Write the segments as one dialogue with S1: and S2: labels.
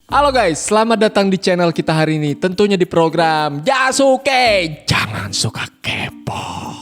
S1: Halo guys, selamat datang di channel kita hari ini. Tentunya di program Jasuke, jangan suka kepo.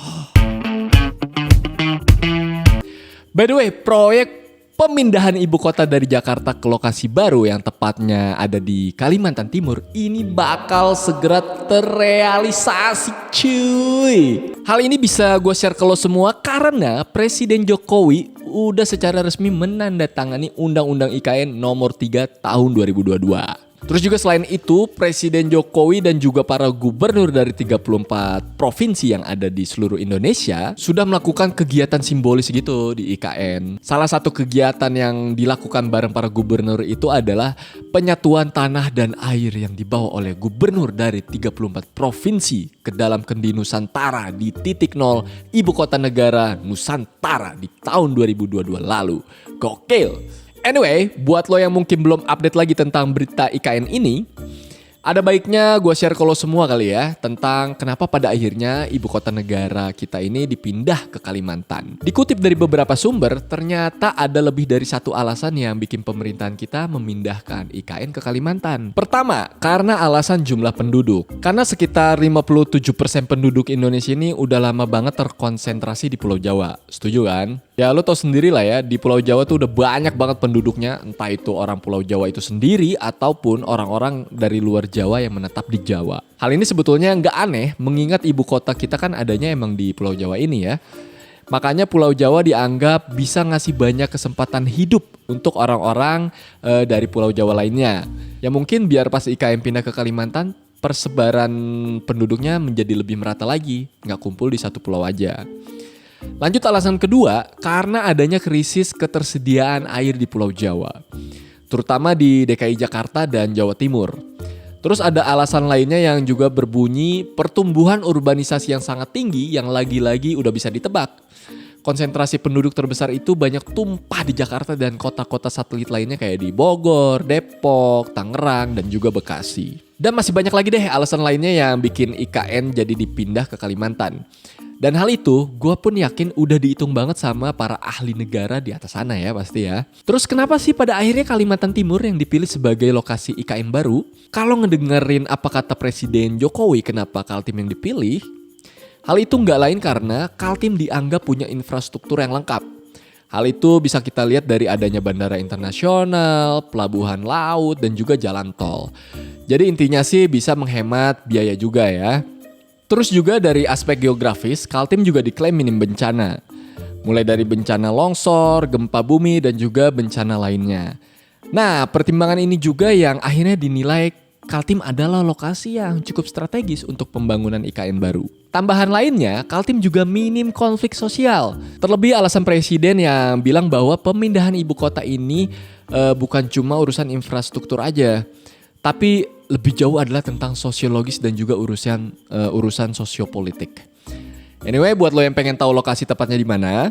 S1: By the way, proyek pemindahan ibu kota dari Jakarta ke lokasi baru yang tepatnya ada di Kalimantan Timur ini bakal segera terrealisasi cuy. Hal ini bisa gue share ke lo semua karena Presiden Jokowi udah secara resmi menandatangani Undang-Undang IKN nomor 3 tahun 2022. Terus juga selain itu, Presiden Jokowi dan juga para gubernur dari 34 provinsi yang ada di seluruh Indonesia sudah melakukan kegiatan simbolis gitu di IKN. Salah satu kegiatan yang dilakukan bareng para gubernur itu adalah penyatuan tanah dan air yang dibawa oleh gubernur dari 34 provinsi ke dalam kendi Nusantara di titik nol ibu kota negara Nusantara di tahun 2022 lalu. Gokil! Anyway, buat lo yang mungkin belum update lagi tentang berita IKN ini, ada baiknya gue share ke lo semua kali ya tentang kenapa pada akhirnya ibu kota negara kita ini dipindah ke Kalimantan. Dikutip dari beberapa sumber, ternyata ada lebih dari satu alasan yang bikin pemerintahan kita memindahkan IKN ke Kalimantan. Pertama, karena alasan jumlah penduduk. Karena sekitar 57% penduduk Indonesia ini udah lama banget terkonsentrasi di Pulau Jawa. Setuju kan? Ya lo tau sendiri lah ya, di Pulau Jawa tuh udah banyak banget penduduknya, entah itu orang Pulau Jawa itu sendiri ataupun orang-orang dari luar Jawa yang menetap di Jawa. Hal ini sebetulnya nggak aneh mengingat ibu kota kita kan adanya emang di Pulau Jawa ini ya. Makanya Pulau Jawa dianggap bisa ngasih banyak kesempatan hidup untuk orang-orang dari Pulau Jawa lainnya. Ya mungkin biar pas IKN pindah ke Kalimantan, persebaran penduduknya menjadi lebih merata lagi, nggak kumpul di satu pulau aja. Lanjut alasan kedua, karena adanya krisis ketersediaan air di Pulau Jawa, terutama di DKI Jakarta dan Jawa Timur. Terus ada alasan lainnya yang juga berbunyi pertumbuhan urbanisasi yang sangat tinggi yang lagi-lagi udah bisa ditebak. Konsentrasi penduduk terbesar itu banyak tumpah di Jakarta dan kota-kota satelit lainnya kayak di Bogor, Depok, Tangerang, dan juga Bekasi. Dan masih banyak lagi deh alasan lainnya yang bikin IKN jadi dipindah ke Kalimantan. Dan hal itu gue pun yakin udah dihitung banget sama para ahli negara di atas sana ya pasti ya. Terus kenapa sih pada akhirnya Kalimantan Timur yang dipilih sebagai lokasi IKN baru? Kalau ngedengerin apa kata Presiden Jokowi kenapa Kaltim yang dipilih? Hal itu nggak lain karena Kaltim dianggap punya infrastruktur yang lengkap. Hal itu bisa kita lihat dari adanya bandara internasional, pelabuhan laut, dan juga jalan tol. Jadi intinya sih bisa menghemat biaya juga ya. Terus juga dari aspek geografis, Kaltim juga diklaim minim bencana. Mulai dari bencana longsor, gempa bumi, dan juga bencana lainnya. Nah, pertimbangan ini juga yang akhirnya dinilai Kaltim adalah lokasi yang cukup strategis untuk pembangunan IKN baru. Tambahan lainnya, Kaltim juga minim konflik sosial. Terlebih alasan presiden yang bilang bahwa pemindahan ibu kota ini bukan cuma urusan infrastruktur aja, tapi lebih jauh adalah tentang sosiologis dan juga urusan sosiopolitik. Anyway, buat lo yang pengen tahu lokasi tepatnya di mana,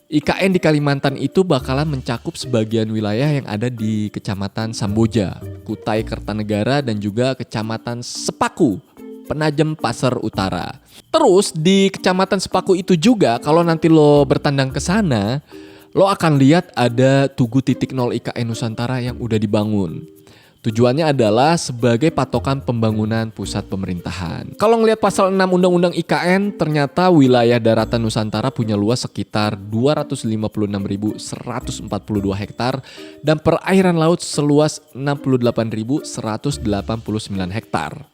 S1: IKN di Kalimantan itu bakalan mencakup sebagian wilayah yang ada di Kecamatan Samboja, Kutai Kertanegara, dan juga Kecamatan Sepaku, Penajam Pasar Utara. Terus di Kecamatan Sepaku itu juga kalau nanti lo bertandang ke sana, lo akan lihat ada Tugu Titik Nol IKN Nusantara yang udah dibangun. Tujuannya adalah sebagai patokan pembangunan pusat pemerintahan. Kalau ngelihat pasal 6 Undang-Undang IKN, ternyata wilayah daratan Nusantara punya luas sekitar 256.142 hektar dan perairan laut seluas 68.189 hektar.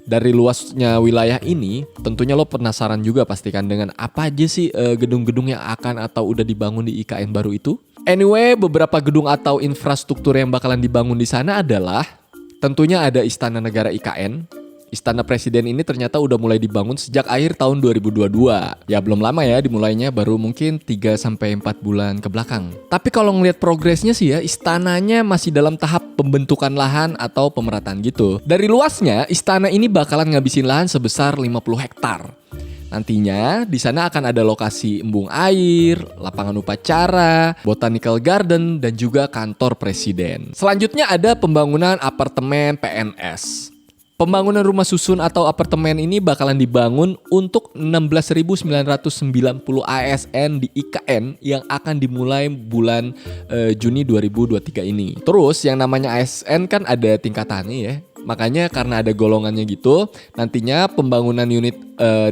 S1: Dari luasnya wilayah ini, tentunya lo penasaran juga pastikan dengan apa aja sih gedung-gedung yang akan atau udah dibangun di IKN baru itu? Anyway, beberapa gedung atau infrastruktur yang bakalan dibangun di sana adalah tentunya ada Istana Negara IKN. Istana Presiden ini ternyata udah mulai dibangun sejak akhir tahun 2022. Ya belum lama ya dimulainya, baru mungkin 3-4 bulan ke belakang. Tapi kalau ngelihat progresnya sih ya, istananya masih dalam tahap pembentukan lahan atau pemerataan gitu. Dari luasnya, istana ini bakalan ngabisin lahan sebesar 50 hektar. Nantinya di sana akan ada lokasi embung air, lapangan upacara, botanical garden, dan juga kantor presiden. Selanjutnya ada pembangunan apartemen PNS. Pembangunan rumah susun atau apartemen ini bakalan dibangun untuk 16.990 ASN di IKN yang akan dimulai bulan Juni 2023 ini. Terus yang namanya ASN kan ada tingkatannya ya. Makanya karena ada golongannya gitu, nantinya pembangunan unit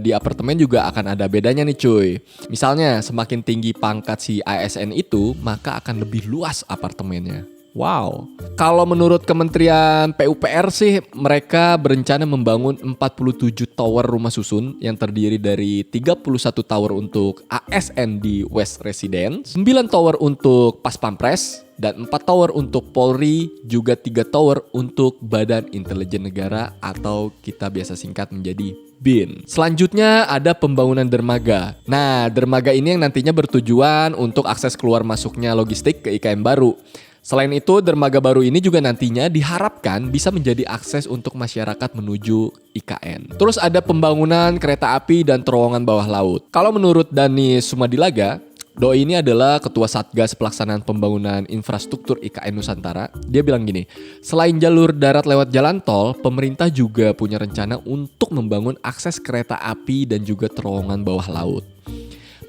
S1: di apartemen juga akan ada bedanya nih cuy. Misalnya semakin tinggi pangkat si ASN itu, maka akan lebih luas apartemennya. Wow. Kalau menurut Kementerian PUPR sih, mereka berencana membangun 47 tower rumah susun yang terdiri dari 31 tower untuk ASN di West Residence, 9 tower untuk Pas Pampres, dan 4 tower untuk Polri, juga 3 tower untuk Badan Intelijen Negara atau kita biasa singkat menjadi BIN. Selanjutnya ada pembangunan dermaga. Nah, dermaga ini yang nantinya bertujuan untuk akses keluar masuknya logistik ke IKN baru. Selain itu, dermaga baru ini juga nantinya diharapkan bisa menjadi akses untuk masyarakat menuju IKN. Terus ada pembangunan kereta api dan terowongan bawah laut. Kalau menurut Dani Sumadilaga, Doi ini adalah Ketua Satgas Pelaksanaan Pembangunan Infrastruktur IKN Nusantara. Dia bilang gini, selain jalur darat lewat jalan tol, pemerintah juga punya rencana untuk membangun akses kereta api dan juga terowongan bawah laut.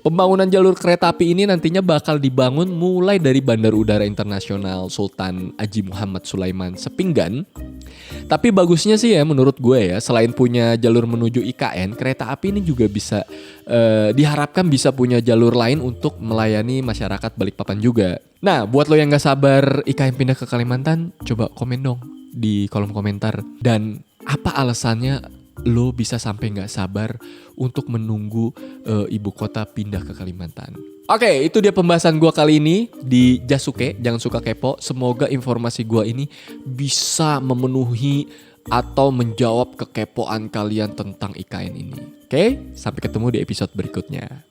S1: Pembangunan jalur kereta api ini nantinya bakal dibangun mulai dari Bandar Udara Internasional Sultan Haji Muhammad Sulaiman Sepinggan. Tapi bagusnya sih ya menurut gue ya, selain punya jalur menuju IKN, kereta api ini juga bisa diharapkan bisa punya jalur lain untuk melayani masyarakat Balikpapan juga. Nah, buat lo yang gak sabar IKN pindah ke Kalimantan, coba komen dong di kolom komentar. Dan apa alasannya lo bisa sampai gak sabar untuk menunggu ibu kota pindah ke Kalimantan? Oke, itu dia pembahasan gue kali ini di Jasuke. Jangan suka kepo. Semoga informasi gue ini bisa memenuhi atau menjawab kekepoan kalian tentang IKN ini. Oke, sampai ketemu di episode berikutnya.